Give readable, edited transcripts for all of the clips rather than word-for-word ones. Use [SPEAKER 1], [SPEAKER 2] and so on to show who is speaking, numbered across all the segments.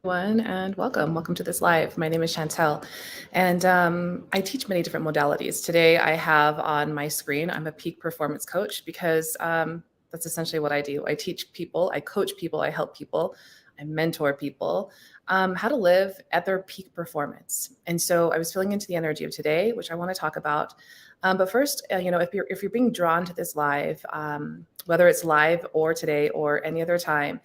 [SPEAKER 1] everyone, and welcome. Welcome to this live. My name is Chantel, and I teach many different modalities. Today, I have on my screen, I'm a peak performance coach because that's essentially what I do. I teach people, I coach people, I help people, I mentor people how to live at their peak performance. And so I was feeling into the energy of today, which I want to talk about. But first, if you're being drawn to this live, whether it's live or today or any other time,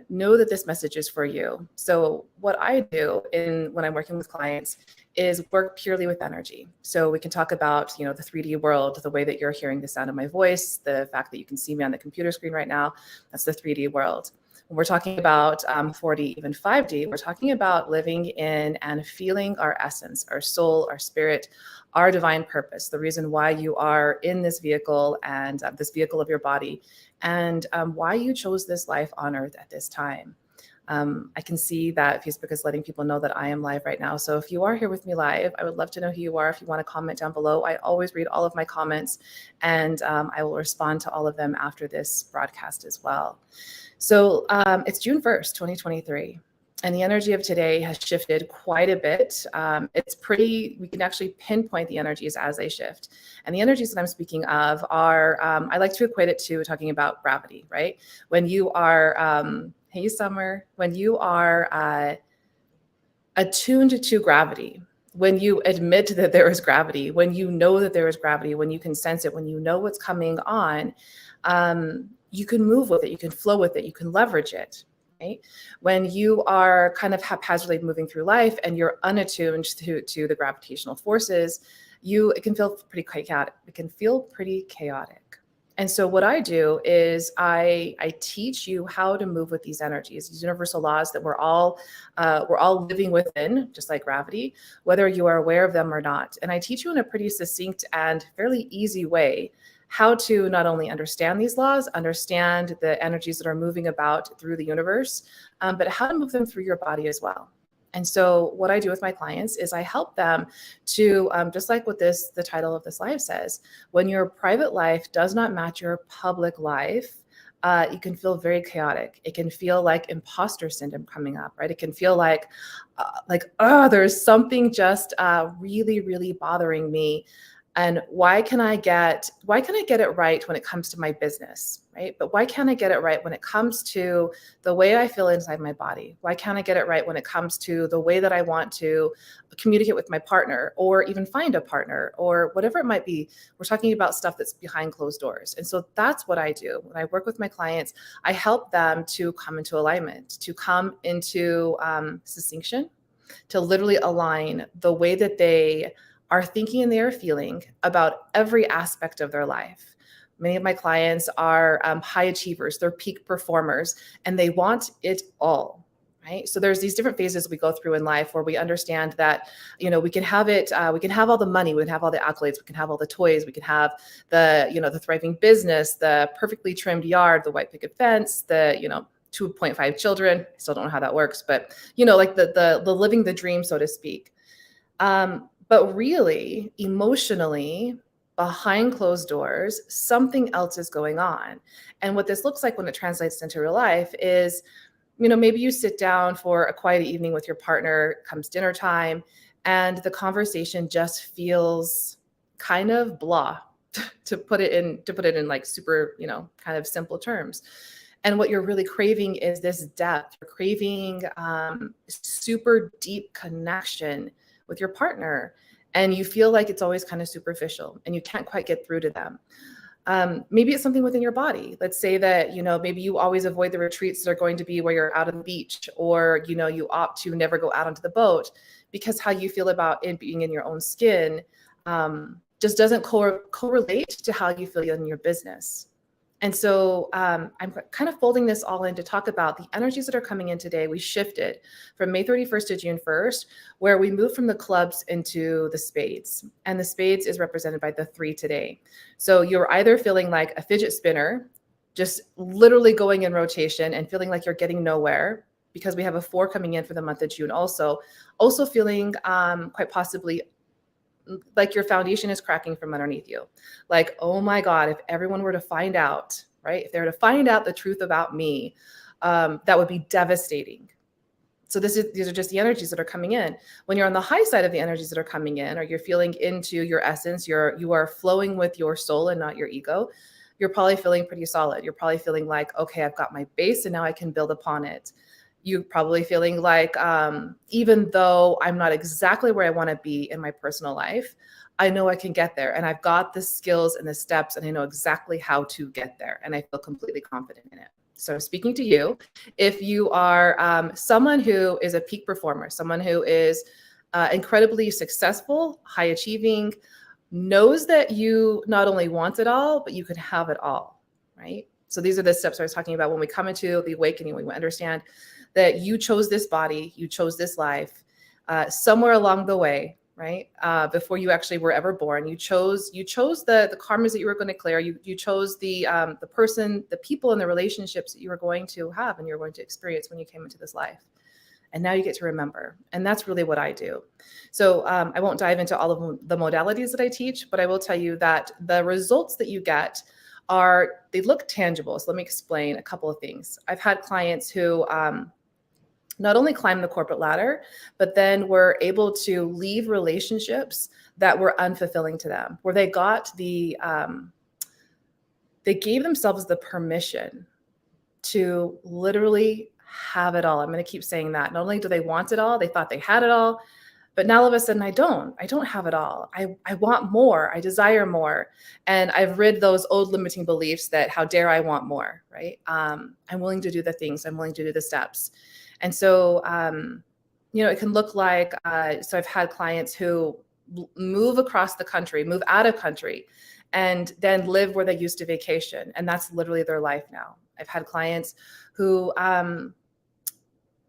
[SPEAKER 1] know that this message is for you. So what I do in when I'm working with clients is work purely with energy. So we can talk about, the 3D world, the way that you're hearing the sound of my voice, the fact that you can see me on the computer screen right now, that's the 3D world. When we're talking about 4D, even 5D, we're talking about living in and feeling our essence, our soul, our spirit, our divine purpose, the reason why you are in this vehicle and this vehicle of your body, and why you chose this life on earth at this time. I can see that Facebook is letting people know that I am live right now. So if you are here with me live, I would love to know who you are. If you want to comment down below, I always read all of my comments, and I will respond to all of them after this broadcast as well. So it's June 1st, 2023. And the energy of today has shifted quite a bit. We can actually pinpoint the energies as they shift. And the energies that I'm speaking of are, I like to equate it to talking about gravity, right? When you are, hey, Summer, when you are attuned to gravity, when you admit that there is gravity, when you know that there is gravity, when you can sense it, when you know what's coming on, you can move with it, you can flow with it, you can leverage it. Right? When you are kind of haphazardly moving through life and you're unattuned to the gravitational forces, it can feel pretty chaotic. It can feel pretty chaotic. And so what I do is I teach you how to move with these energies, these universal laws that we're all living within, just like gravity, whether you are aware of them or not. And I teach you in a pretty succinct and fairly easy way how to not only understand these laws, understand the energies that are moving about through the universe, but how to move them through your body as well. And so what I do with my clients is I help them to, just like what the title of this live says, when your private life does not match your public life, you can feel very chaotic. It can feel like imposter syndrome coming up, right? It can feel like there's something just really, really bothering me. And why can I get it right when it comes to my business, right? But why can't I get it right when it comes to the way I feel inside my body? Why can't I get it right when it comes to the way that I want to communicate with my partner or even find a partner or whatever it might be? We're talking about stuff that's behind closed doors. And so that's what I do. When I work with my clients, I help them to come into alignment, to come into succinction, to literally align the way that they are thinking and they are feeling about every aspect of their life. Many of my clients are high achievers, they're peak performers, and they want it all. Right. So there's these different phases we go through in life where we understand that, we can have it, we can have all the money, we can have all the accolades, we can have all the toys, we can have the thriving business, the perfectly trimmed yard, the white picket fence, the 2.5 children. I still don't know how that works, but like the living the dream, so to speak. But really, emotionally, behind closed doors, something else is going on. And what this looks like when it translates into real life is, maybe you sit down for a quiet evening with your partner, comes dinner time, and the conversation just feels kind of blah, to put it in like super, kind of simple terms. And what you're really craving is this depth. You're craving super deep connection with your partner, and you feel like it's always kind of superficial and you can't quite get through to them. Maybe it's something within your body. Let's say that, maybe you always avoid the retreats that are going to be where you're out on the beach, or, you opt to never go out onto the boat because how you feel about it being in your own skin just doesn't correlate to how you feel in your business. And so I'm kind of folding this all in to talk about the energies that are coming in today. We shifted from May 31st to June 1st, where we moved from the clubs into the spades. And the spades is represented by the 3 today. So you're either feeling like a fidget spinner, just literally going in rotation and feeling like you're getting nowhere, because we have a 4 coming in for the month of June also feeling quite possibly like your foundation is cracking from underneath you. Like, oh my God, if everyone were to find out, right? If they were to find out the truth about me, that would be devastating. So these are just the energies that are coming in. When you're on the high side of the energies that are coming in, or you're feeling into your essence, you are flowing with your soul and not your ego, you're probably feeling pretty solid. You're probably feeling like, okay, I've got my base and now I can build upon it. You're probably feeling like, even though I'm not exactly where I want to be in my personal life, I know I can get there. And I've got the skills and the steps, and I know exactly how to get there. And I feel completely confident in it. So speaking to you, if you are someone who is a peak performer, someone who is incredibly successful, high achieving, knows that you not only want it all, but you can have it all, right? So these are the steps I was talking about when we come into the awakening. We understand that you chose this body, you chose this life, somewhere along the way, right? Before you actually were ever born, you chose the karmas that you were going to clear. You chose the person, the people, and the relationships that you were going to have and you're going to experience when you came into this life. And now you get to remember. And that's really what I do. So I won't dive into all of the modalities that I teach, but I will tell you that the results that you get they look tangible. So let me explain a couple of things. I've had clients who not only climb the corporate ladder, but then were able to leave relationships that were unfulfilling to them, where they gave themselves the permission to literally have it all. I'm going to keep saying that. Not only do they want it all, they thought they had it all, but now all of a sudden I don't have it all. I want more. I desire more. And I've rid those old limiting beliefs that how dare I want more, right? I'm willing to do the things. I'm willing to do the steps. And so, it can look like, so I've had clients who move across the country, move out of country, and then live where they used to vacation. And that's literally their life now. I've had clients who,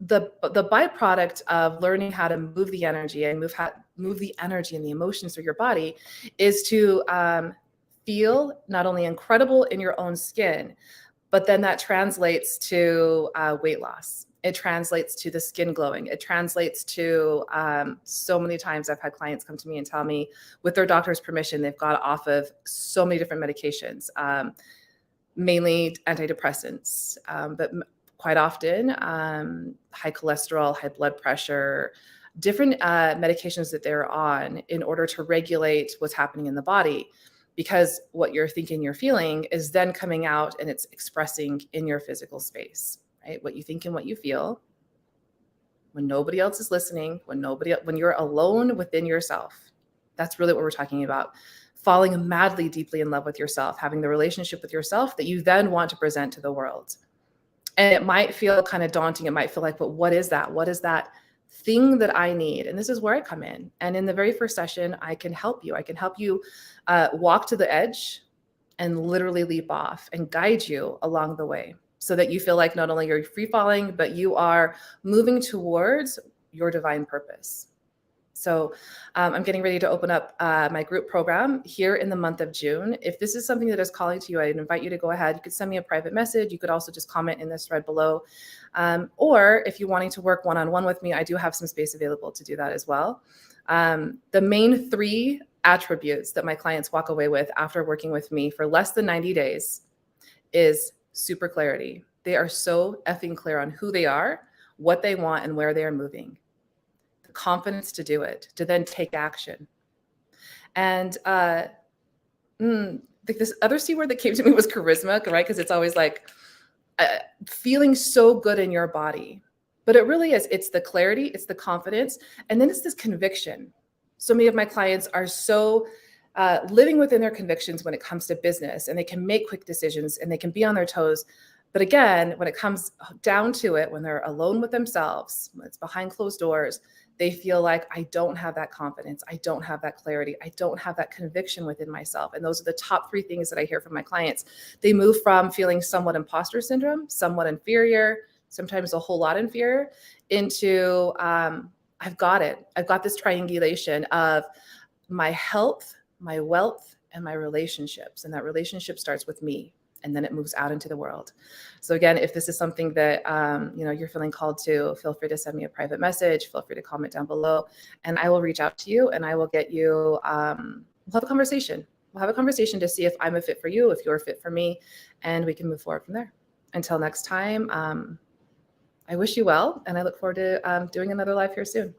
[SPEAKER 1] the byproduct of learning how to move the energy and move the energy and the emotions through your body is to feel not only incredible in your own skin, but then that translates to weight loss. It translates to the skin glowing. It translates to so many times I've had clients come to me and tell me, with their doctor's permission, they've got off of so many different medications, mainly antidepressants, but quite often high cholesterol, high blood pressure, different medications that they're on in order to regulate what's happening in the body. Because what you're thinking, you're feeling is then coming out and it's expressing in your physical space, right? What you think and what you feel when nobody else is listening, when you're alone within yourself. That's really what we're talking about. Falling madly, deeply in love with yourself, having the relationship with yourself that you then want to present to the world. And it might feel kind of daunting. It might feel like, but what is that? What is that thing that I need? And this is where I come in. And in the very first session, I can help you. I can help you walk to the edge and literally leap off and guide you along the way so that you feel like not only you're free falling, but you are moving towards your divine purpose. So I'm getting ready to open up my group program here in the month of June. If this is something that is calling to you, I'd invite you to go ahead. You could send me a private message. You could also just comment in this thread below. Or if you're wanting to work one-on-one with me, I do have some space available to do that as well. The main 3 attributes that my clients walk away with after working with me for less than 90 days is super clarity. They are so effing clear on who they are, what they want, and where they are moving. The confidence to do it, to then take action. And this other C word that came to me was charisma, right? Because it's always like feeling so good in your body. But it really is. It's the clarity, it's the confidence, and then it's this conviction. So many of my clients are so living within their convictions when it comes to business, and they can make quick decisions and they can be on their toes. But again, when it comes down to it, when they're alone with themselves, when it's behind closed doors, they feel like, I don't have that confidence. I don't have that clarity. I don't have that conviction within myself. And those are the top 3 things that I hear from my clients. They move from feeling somewhat imposter syndrome, somewhat inferior, sometimes a whole lot inferior, into I've got it. I've got this triangulation of my health, my wealth, and my relationships. And that relationship starts with me, and then it moves out into the world. So again, if this is something that you're feeling called to, feel free to send me a private message. Feel free to comment down below, and I will reach out to you, and I will get you. We'll have a conversation. We'll have a conversation to see if I'm a fit for you, if you're a fit for me, and we can move forward from there. Until next time, I wish you well, and I look forward to doing another live here soon.